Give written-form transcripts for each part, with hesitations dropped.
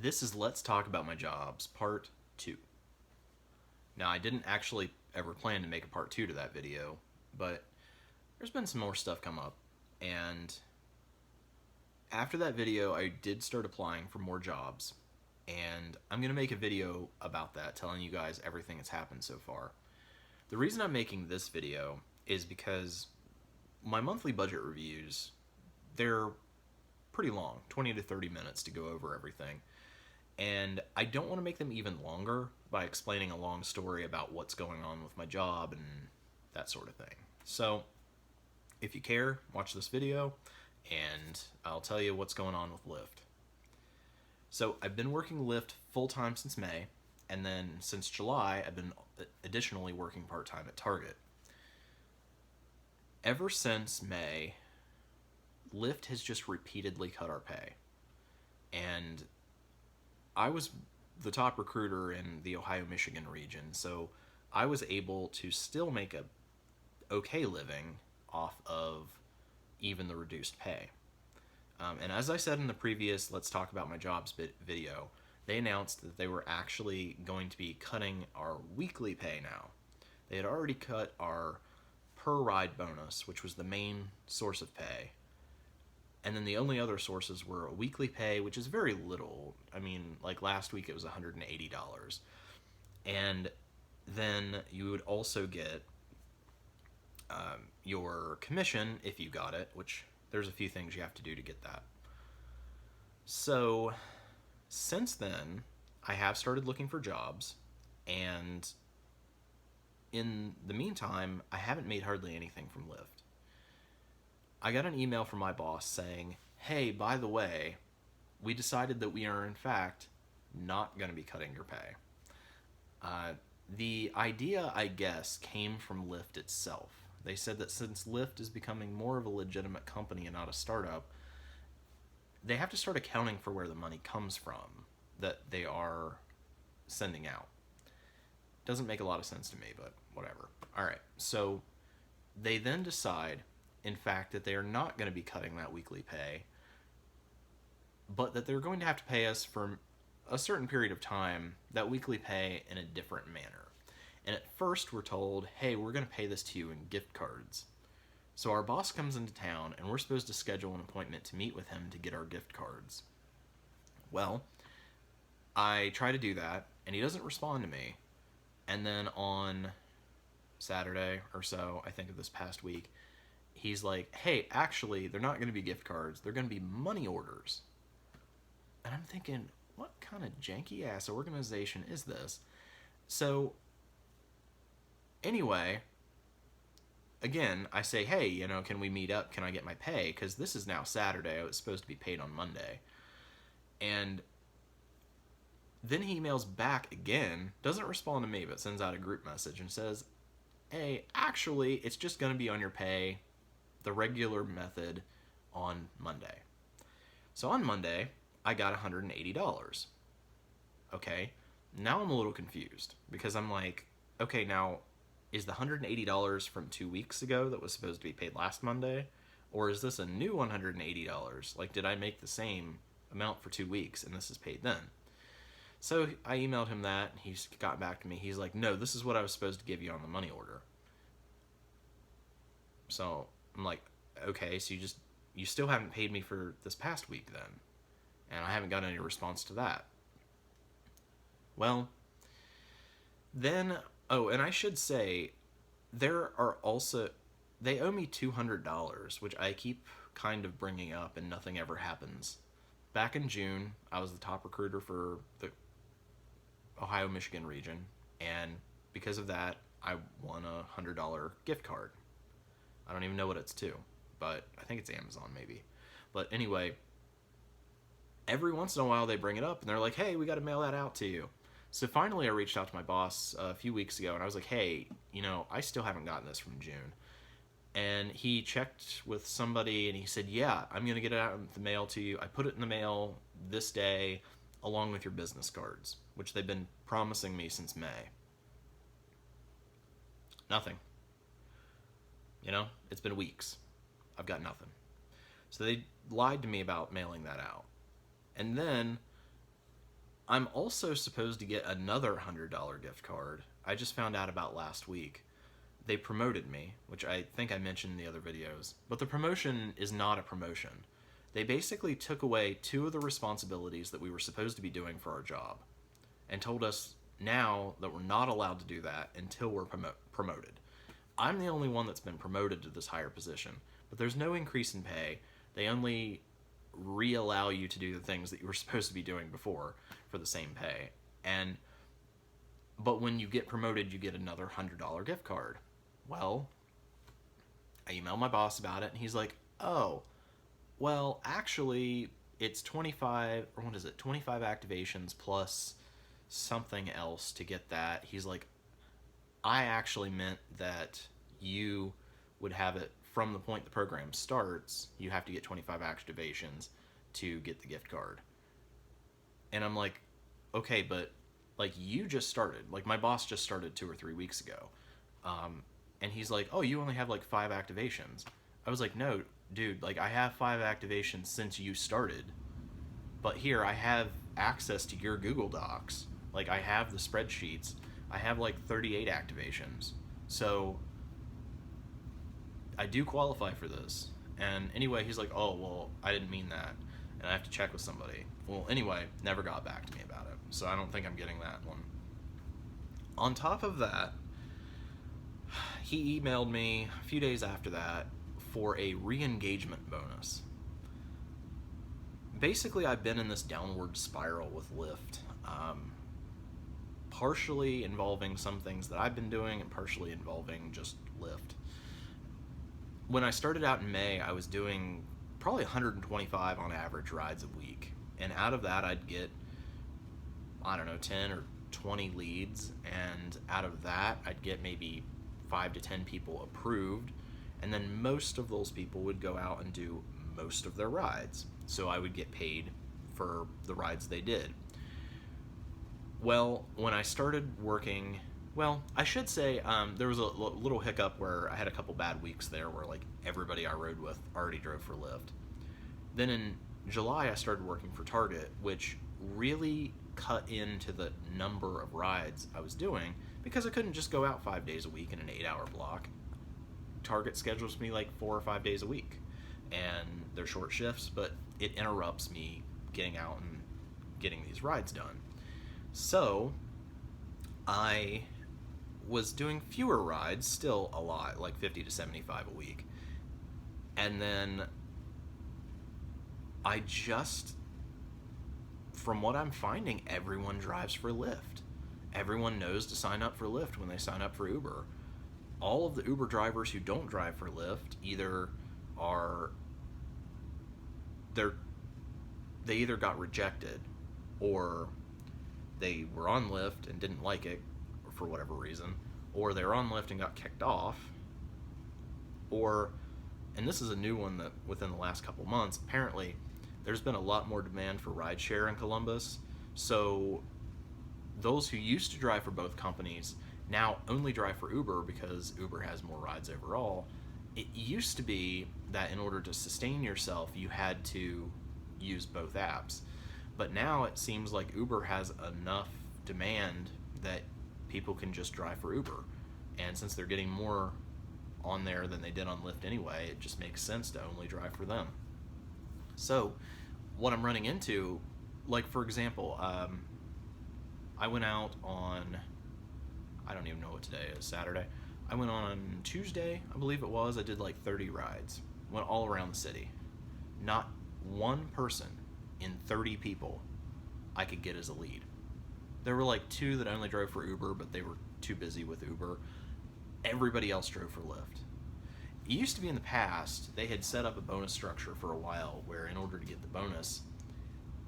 This is Let's Talk About My Jobs, Part 2. Now, I didn't actually ever plan to make a Part 2 to that video, but there's been some more stuff come up, and after that video, I did start applying for more jobs, and I'm going to make a video about that, telling you guys everything that's happened so far. The reason I'm making this video is because my monthly budget reviews, they're pretty long, 20 to 30 minutes to go over everything. And I don't want to make them even longer by explaining a long story about what's going on with my job and that sort of thing. So, if you care, watch this video, and I'll tell you what's going on with Lyft. So, I've been working Lyft full-time since May, and then since July, I've been additionally working part-time at Target. Ever since May, Lyft has just repeatedly cut our pay. And I was the top recruiter in the Ohio-Michigan region, so I was able to still make a okay living off of even the reduced pay. And as I said in the previous Let's Talk About My Jobs video, they announced that they were actually going to be cutting our weekly pay now. They had already cut our per ride bonus, which was the main source of pay. And then the only other sources were a weekly pay, which is very little. I mean, like last week it was $180. And then you would also get your commission if you got it, which there's a few things you have to do to get that. So since then, I have started looking for jobs, and in the meantime, I haven't made hardly anything from Lyft. I got an email from my boss saying, hey, by the way, we decided that we are in fact not going to be cutting your pay. The idea, I guess, came from Lyft itself. They said that since Lyft is becoming more of a legitimate company and not a startup, they have to start accounting for where the money comes from that they are sending out. Doesn't make a lot of sense to me, but whatever. All right, so they then decide, in fact, that they are not going to be cutting that weekly pay, but that they're going to have to pay us for a certain period of time that weekly pay in a different manner. And at first we're told, hey, we're going to pay this to you in gift cards. So our boss comes into town and we're supposed to schedule an appointment to meet with him to get our gift cards. Well, I try to do that and he doesn't respond to me. And then on Saturday or so, I think of this past week, he's like, hey, actually, they're not going to be gift cards. They're going to be money orders. And I'm thinking, what kind of janky-ass organization is this? So, anyway, again, I say, hey, can we meet up? Can I get my pay? Because this is now Saturday. I was supposed to be paid on Monday. And then he emails back again, doesn't respond to me, but sends out a group message and says, hey, actually, it's just going to be on your pay, the regular method, on Monday. So on Monday, I got $180. Okay, now I'm a little confused because I'm like, okay, now is the $180 from 2 weeks ago that was supposed to be paid last Monday? Or is this a new $180? Like, did I make the same amount for 2 weeks and this is paid then? So I emailed him that, and he got back to me. He's like, no, this is what I was supposed to give you on the money order. So I'm like, okay, so you still haven't paid me for this past week then. And I haven't got any response to that. Well, then, oh, and I should say, they owe me $200, which I keep kind of bringing up and nothing ever happens. Back in June, I was the top recruiter for the Ohio-Michigan region, and because of that, I won a $100 gift card. I don't even know what it's to, but I think it's Amazon maybe. But anyway, every once in a while they bring it up and they're like, hey, we got to mail that out to you. So finally I reached out to my boss a few weeks ago and I was like, hey, I still haven't gotten this from June. And he checked with somebody and he said, yeah, I'm going to get it out in the mail to you. I put it in the mail this day along with your business cards, which they've been promising me since May. Nothing. It's been weeks. I've got nothing. So they lied to me about mailing that out. And then I'm also supposed to get another $100 gift card. I just found out about last week. They promoted me, which I think I mentioned in the other videos, but the promotion is not a promotion. They basically took away two of the responsibilities that we were supposed to be doing for our job and told us now that we're not allowed to do that until we're promoted. I'm the only one that's been promoted to this higher position, but there's no increase in pay. They only re-allow you to do the things that you were supposed to be doing before for the same pay. But when you get promoted, you get another $100 gift card. Well, I emailed my boss about it, and he's like, oh, well, actually, it's 25, or what is it, 25 activations plus something else to get that. He's like, I actually meant that you would have it from the point the program starts, you have to get 25 activations to get the gift card. And I'm like, okay, but like you just started, like my boss just started 2 or 3 weeks ago. And he's like, oh, you only have like 5 activations. I was like, no, dude, like I have 5 activations since you started. But here I have access to your Google Docs. Like I have the spreadsheets. I have like 38 activations. So I do qualify for this. And anyway, he's like, oh, well, I didn't mean that. And I have to check with somebody. Well, anyway, never got back to me about it. So I don't think I'm getting that one. On top of that, he emailed me a few days after that for a re-engagement bonus. Basically, I've been in this downward spiral with Lyft, partially involving some things that I've been doing and partially involving just Lyft. When I started out in May, I was doing probably 125 on average rides a week. And out of that, I'd get, I don't know, 10 or 20 leads. And out of that, I'd get maybe 5 to 10 people approved. And then most of those people would go out and do most of their rides. So I would get paid for the rides they did. Well, when I started working, well, I should say there was a little hiccup where I had a couple bad weeks there where like everybody I rode with already drove for Lyft. Then in July, I started working for Target, which really cut into the number of rides I was doing because I couldn't just go out 5 days a week in an 8-hour block. Target schedules me like 4 or 5 days a week, and they're short shifts, but it interrupts me getting out and getting these rides done. So I was doing fewer rides, still a lot, like 50 to 75 a week. And then I just, from what I'm finding, everyone drives for Lyft. Everyone knows to sign up for Lyft when they sign up for Uber. All of the Uber drivers who don't drive for Lyft either they either got rejected or they were on Lyft and didn't like it for whatever reason, or they were on Lyft and got kicked off, or, and this is a new one that within the last couple months, apparently there's been a lot more demand for rideshare in Columbus, so those who used to drive for both companies now only drive for Uber because Uber has more rides overall. It used to be that in order to sustain yourself, you had to use both apps. But now it seems like Uber has enough demand that people can just drive for Uber. And since they're getting more on there than they did on Lyft anyway, it just makes sense to only drive for them. So what I'm running into, like for example, I went out on, I don't even know what today is, Saturday. I went on Tuesday, I believe it was. I did like 30 rides. Went all around the city. Not one person in 30 people I could get as a lead. There were like 2 that only drove for Uber, but they were too busy with Uber. Everybody else drove for Lyft. It used to be in the past, they had set up a bonus structure for a while where in order to get the bonus,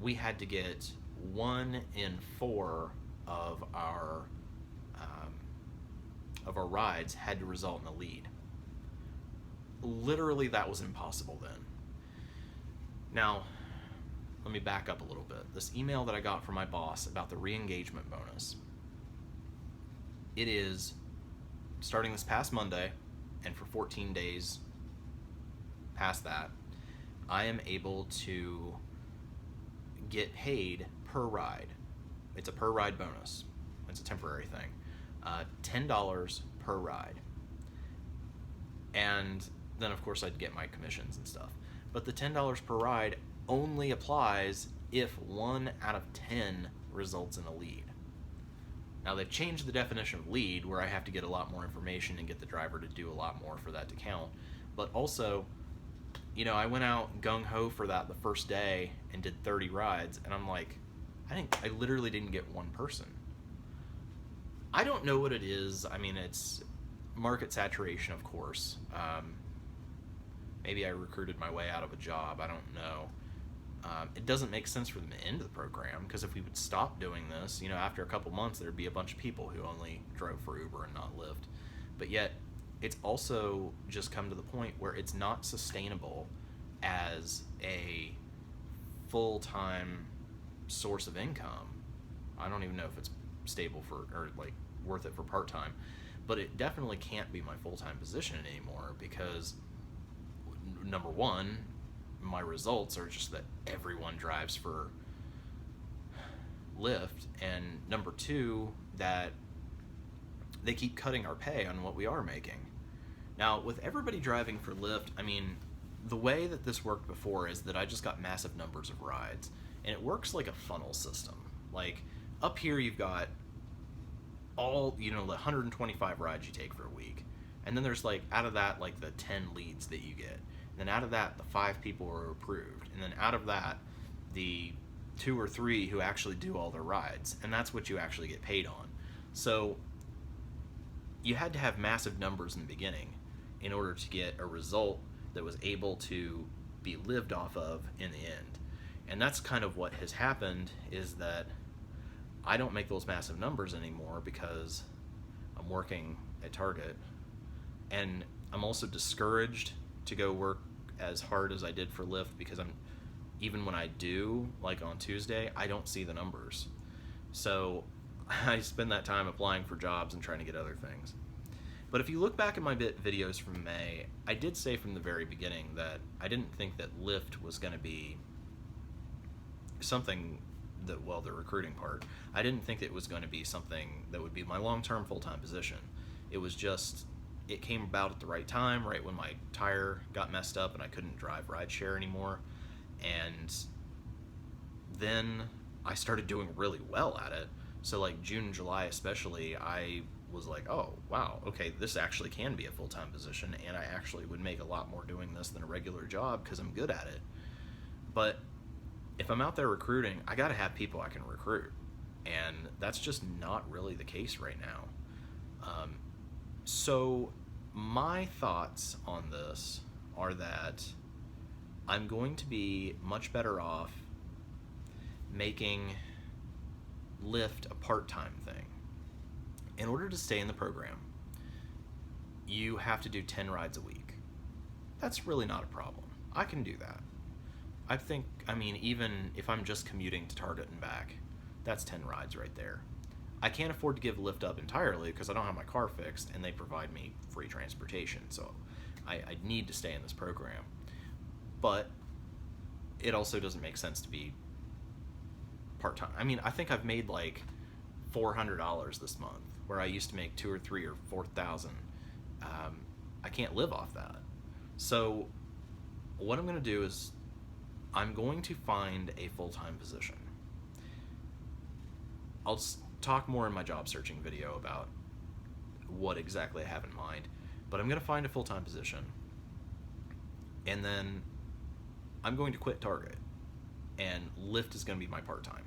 we had to get 1 in 4 of our rides had to result in a lead. Literally, that was impossible then. Now, let me back up a little bit. This email that I got from my boss about the re-engagement bonus, it is starting this past Monday, and for 14 days past that, I am able to get paid per ride. it's a per ride bonus. It's a temporary thing. $10 per ride. And then, of course, I'd get my commissions and stuff. But the $10 per ride only applies if 1 out of 10 results in a lead. Now, they've changed the definition of lead, where I have to get a lot more information and get the driver to do a lot more for that to count. But also, I went out gung-ho for that the first day and did 30 rides, and I'm like, I literally didn't get one person. I don't know what it is. I mean, it's market saturation, of course. Maybe I recruited my way out of a job. I don't know. It doesn't make sense for them to end the program, because if we would stop doing this, after a couple months, there'd be a bunch of people who only drove for Uber and not Lyft. But yet, it's also just come to the point where it's not sustainable as a full-time source of income. I don't even know if it's stable or like worth it for part-time, but it definitely can't be my full-time position anymore, because number one, my results are just that everyone drives for Lyft, and number two, that they keep cutting our pay on what we are making. Now, with everybody driving for Lyft, I mean, the way that this worked before is that I just got massive numbers of rides, and it works like a funnel system. Like, up here you've got all, the 125 rides you take for a week, and then there's, like, out of that, like, the 10 leads that you get. And then out of that, the 5 people are approved. And then out of that, the 2 or 3 who actually do all their rides. And that's what you actually get paid on. So you had to have massive numbers in the beginning in order to get a result that was able to be lived off of in the end. And that's kind of what has happened, is that I don't make those massive numbers anymore because I'm working at Target. And I'm also discouraged to go work as hard as I did for Lyft, because even when I do, like on Tuesday, I don't see the numbers. So I spend that time applying for jobs and trying to get other things. But if you look back at my videos from May, I did say from the very beginning that I didn't think that Lyft was going to be something that, well, the recruiting part, I didn't think it was going to be something that would be my long-term full-time position. It was just, it came about at the right time, right when my tire got messed up and I couldn't drive rideshare anymore. And then I started doing really well at it. So like June and July especially, I was like, oh, wow, okay, this actually can be a full-time position, and I actually would make a lot more doing this than a regular job because I'm good at it. But if I'm out there recruiting, I gotta have people I can recruit. And that's just not really the case right now. So my thoughts on this are that I'm going to be much better off making Lyft a part-time thing. In order to stay in the program, you have to do 10 rides a week. That's really not a problem. I can do that. I mean, even if I'm just commuting to Target and back, that's 10 rides right there. I can't afford to give Lyft up entirely because I don't have my car fixed, and they provide me free transportation, so I need to stay in this program. But it also doesn't make sense to be part-time. I mean, I think I've made like $400 this month, where I used to make $2,000 or $3,000 or $4,000. I can't live off that. So what I'm going to do is I'm going to find a full-time position. I'll talk more in my job searching video about what exactly I have in mind, but I'm going to find a full-time position, and then I'm going to quit Target, and Lyft is going to be my part-time.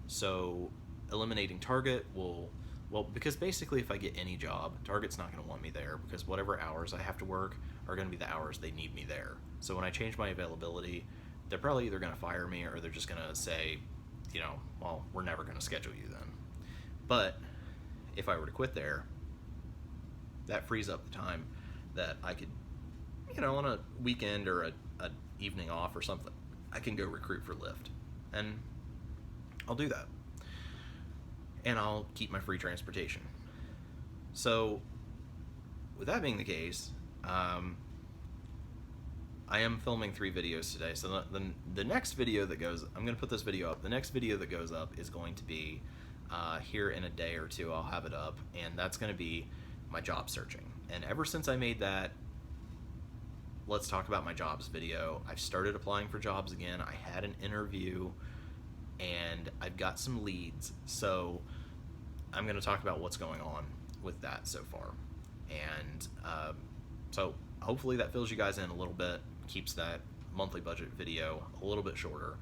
So eliminating Target will, well, because basically if I get any job, Target's not going to want me there, because whatever hours I have to work are going to be the hours they need me there. So when I change my availability, they're probably either going to fire me, or they're just going to say, well, we're never going to schedule you then. But if I were to quit there, that frees up the time that I could, on a weekend or a evening off or something, I can go recruit for Lyft. And I'll do that. And I'll keep my free transportation. So with that being the case, I am filming 3 videos today. So the next video that goes, I'm going to put this video up. The next video that goes up is going to be here in a day or two. I'll have it up, and that's going to be my job searching. And ever since I made that let's talk about my jobs video, I've started applying for jobs again. I had an interview and I've got some leads. So I'm going to talk about what's going on with that so far. And so hopefully that fills you guys in a little bit, keeps that monthly budget video a little bit shorter.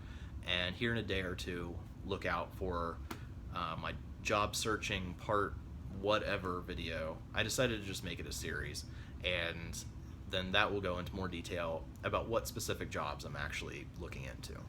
And here in a day or two, look out for my job searching part whatever video. I decided to just make it a series, and then that will go into more detail about what specific jobs I'm actually looking into.